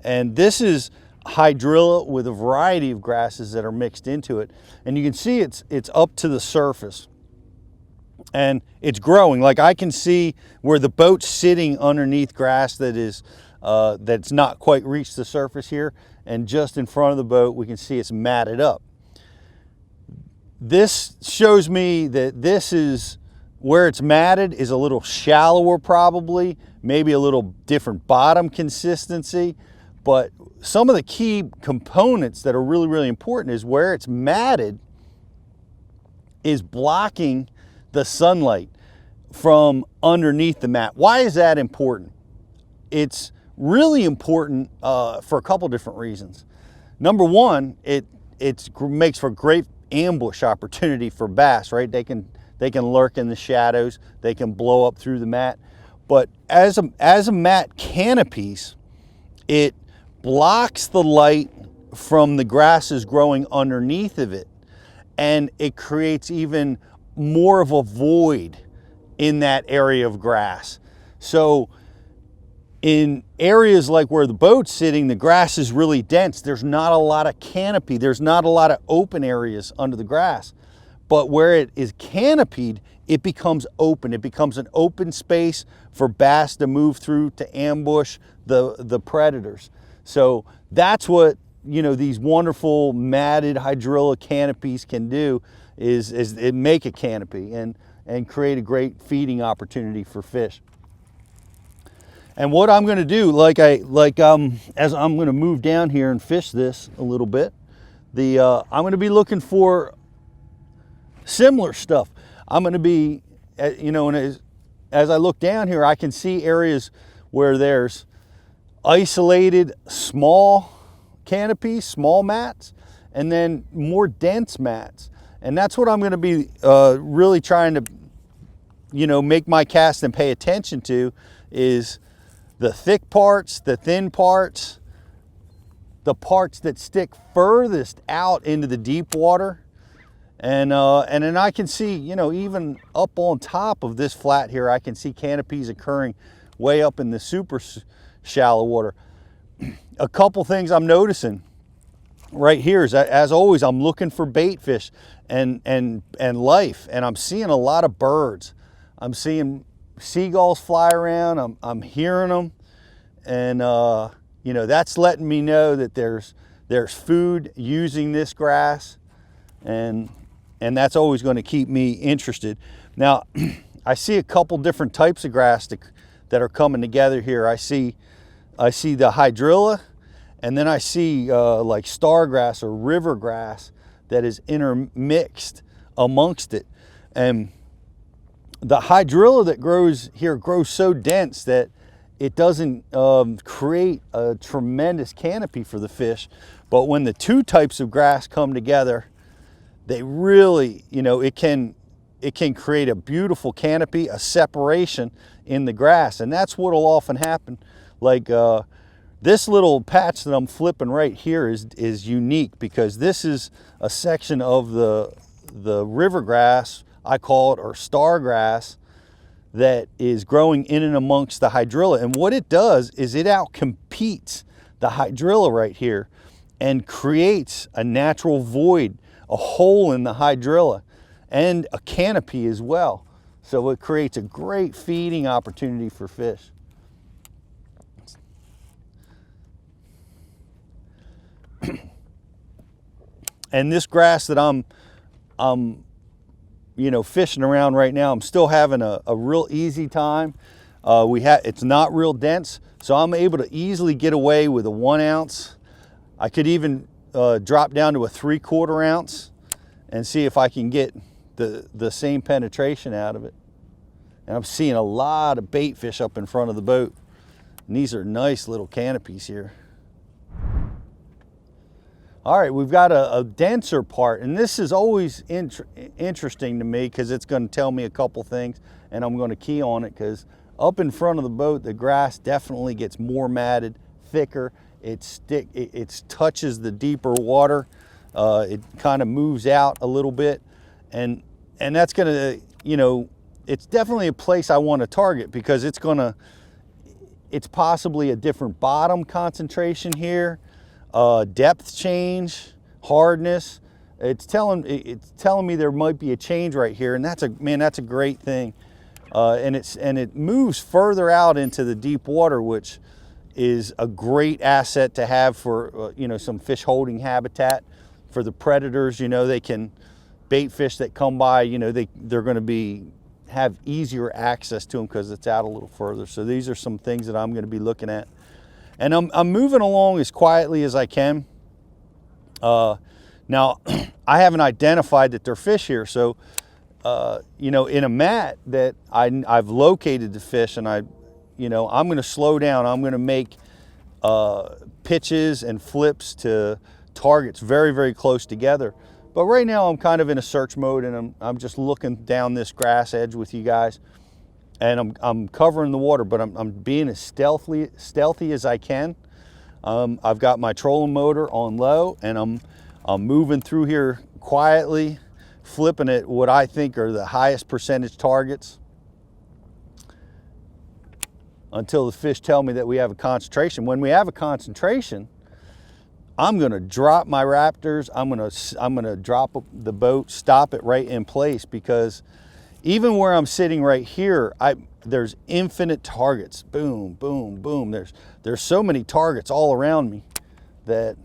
And this is hydrilla with a variety of grasses that are mixed into it. And you can see it's up to the surface. And it's growing. Like I can see where the boat's sitting underneath grass that is that's not quite reached the surface here, and just in front of the boat we can see it's matted up. This shows me that this is where it's matted is a little shallower, probably, maybe a little different bottom consistency, but some of the key components that are really, really important is where it's matted is blocking the sunlight from underneath the mat. Why is that important? It's really important for a couple different reasons. Number one, it makes for great ambush opportunity for bass, right? They can lurk in the shadows, they can blow up through the mat. But as a mat canopies, it blocks the light from the grasses growing underneath of it, and it creates even more of a void in that area of grass. So in areas like where the boat's sitting, the grass is really dense. There's not a lot of canopy. There's not a lot of open areas under the grass. But where it is canopied, it becomes open. It becomes an open space for bass to move through to ambush the predators. So that's what, you know, these wonderful matted hydrilla canopies can do, is it make a canopy and create a great feeding opportunity for fish. And what I'm going to do, as I'm going to move down here and fish this a little bit, I'm going to be looking for similar stuff. I'm going to be, you know, and as I look down here, I can see areas where there's isolated small canopies, small mats, and then more dense mats. And that's what I'm going to be really trying to, you know, make my cast and pay attention to, is the thick parts, the thin parts, the parts that stick furthest out into the deep water. And then I can see, you know, even up on top of this flat here, I can see canopies occurring way up in the super shallow water. A couple things I'm noticing right here is that, as always, I'm looking for bait fish and life, and I'm seeing a lot of birds. I'm seeing seagulls fly around. I'm hearing them, and you know, that's letting me know that there's food using this grass, and that's always going to keep me interested. Now, I see a couple different types of grass that are coming together here. I see the hydrilla, and then I see like stargrass or river grass that is intermixed amongst it. And the hydrilla that grows here grows so dense that it doesn't create a tremendous canopy for the fish. But when the two types of grass come together, they really, you know, it can create a beautiful canopy, a separation in the grass. And that's what'll often happen. Like this little patch that I'm flipping right here is unique, because this is a section of the river grass, I call it, or star grass, that is growing in and amongst the hydrilla. And what it does is it outcompetes the hydrilla right here and creates a natural void, a hole in the hydrilla, and a canopy as well. So it creates a great feeding opportunity for fish. And this grass that I'm you know, fishing around right now, I'm still having a real easy time. It's not real dense, so I'm able to easily get away with a 1 ounce. I could even drop down to a 3/4 ounce and see if I can get the same penetration out of it. And I'm seeing a lot of bait fish up in front of the boat. And these are nice little canopies here. All right, we've got a denser part, and this is always interesting to me, because it's going to tell me a couple things, and I'm going to key on it, because up in front of the boat, the grass definitely gets more matted, thicker. It touches the deeper water. It kind of moves out a little bit, and that's going to, you know, it's definitely a place I want to target, because it's going to, it's possibly a different bottom concentration here, depth change, hardness. It's telling me there might be a change right here, and that's a great thing. And it moves further out into the deep water, which is a great asset to have for some fish holding habitat for the predators. They can bait fish that come by. They're going to have easier access to them because it's out a little further. So these are some things that I'm going to be looking at, and I'm moving along as quietly as I can. Now, I haven't identified that they're fish here, so in a mat that I've located the fish, and I'm going to slow down. I'm going to make pitches and flips to targets very, very close together. But right now I'm kind of in a search mode, and I'm just looking down this grass edge with you guys, and I'm covering the water, but I'm being as stealthy as I can. I've got my trolling motor on low, and I'm moving through here quietly, flipping at what I think are the highest percentage targets until the fish tell me that we have a concentration. When we have a concentration, I'm gonna drop my raptors. I'm gonna drop the boat, stop it right in place, because even where I'm sitting right here, there's infinite targets. Boom, boom, boom. There's so many targets all around me that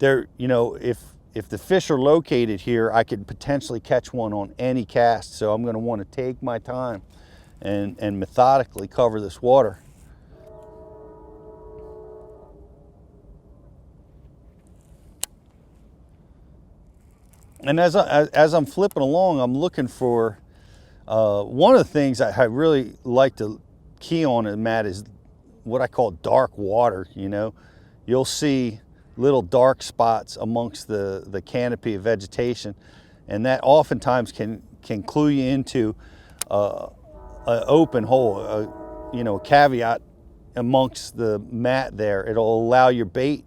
if the fish are located here, I could potentially catch one on any cast. So I'm gonna wanna take my time and methodically cover this water. And as I'm flipping along, I'm looking for, one of the things I really like to key on in Matt is what I call dark water. You'll see little dark spots amongst the canopy of vegetation, and that oftentimes can clue you into an open hole, a caveat amongst the mat there. It'll allow your bait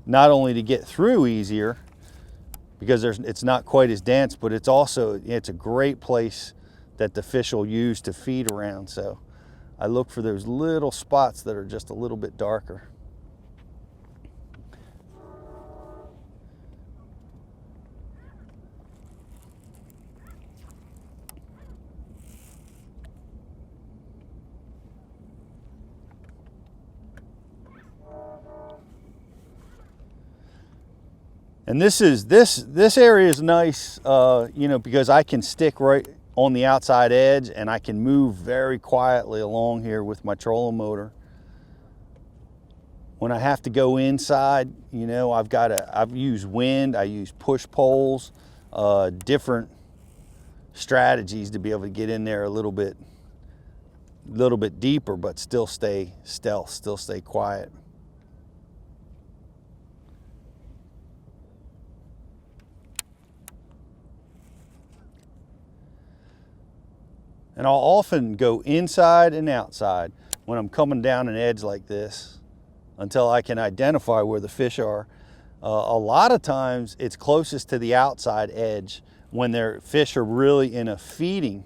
not only to get through easier because it's not quite as dense, but it's a great place that the fish will use to feed around. So I look for those little spots that are just a little bit darker. And this area is nice, because I can stick right on the outside edge, and I can move very quietly along here with my trolling motor. When I have to go inside, I've used wind, I use push poles, different strategies to be able to get in there a little bit deeper, but still stay stealth, still stay quiet. And I'll often go inside and outside when I'm coming down an edge like this until I can identify where the fish are. A lot of times it's closest to the outside edge when their fish are really in a feeding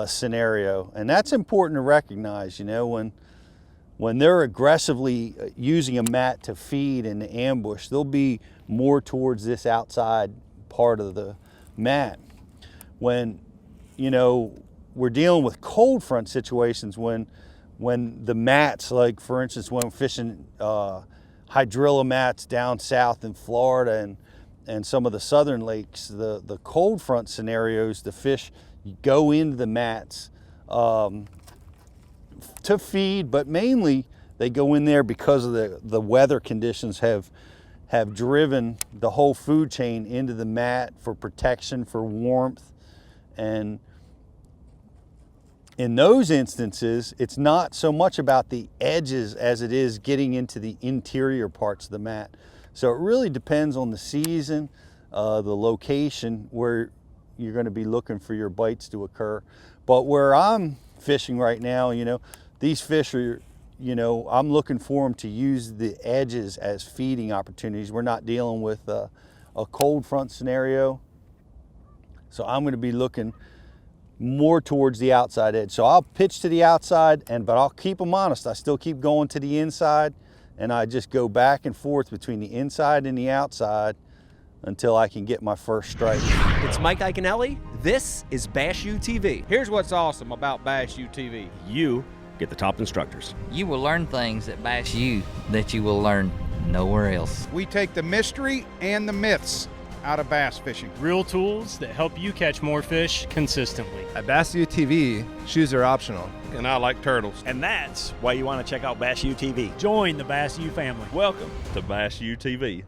scenario. And that's important to recognize, when they're aggressively using a mat to feed in the ambush, they'll be more towards this outside part of the mat. When, we're dealing with cold front situations, when the mats, like for instance, when we're fishing hydrilla mats down south in Florida and some of the southern lakes, the cold front scenarios, the fish go into the mats to feed, but mainly they go in there because of the weather conditions have driven the whole food chain into the mat for protection, for warmth. And in those instances, it's not so much about the edges as it is getting into the interior parts of the mat. So it really depends on the season, the location where you're going to be looking for your bites to occur. But where I'm fishing right now, these fish are, I'm looking for them to use the edges as feeding opportunities. We're not dealing with a cold front scenario. So I'm going to be looking more towards the outside edge. So I'll pitch to the outside, but I'll keep them honest. I still keep going to the inside, and I just go back and forth between the inside and the outside until I can get my first strike. It's Mike Iaconelli. This is Bass U TV. Here's what's awesome about Bass U TV. You get the top instructors. You will learn things at Bass U that you will learn nowhere else. We take the mystery and the myths out of bass fishing. Real tools that help you catch more fish consistently. At Bass U TV, shoes are optional. And I like turtles. And that's why you want to check out Bass U TV. Join the Bass U family. Welcome to Bass U TV.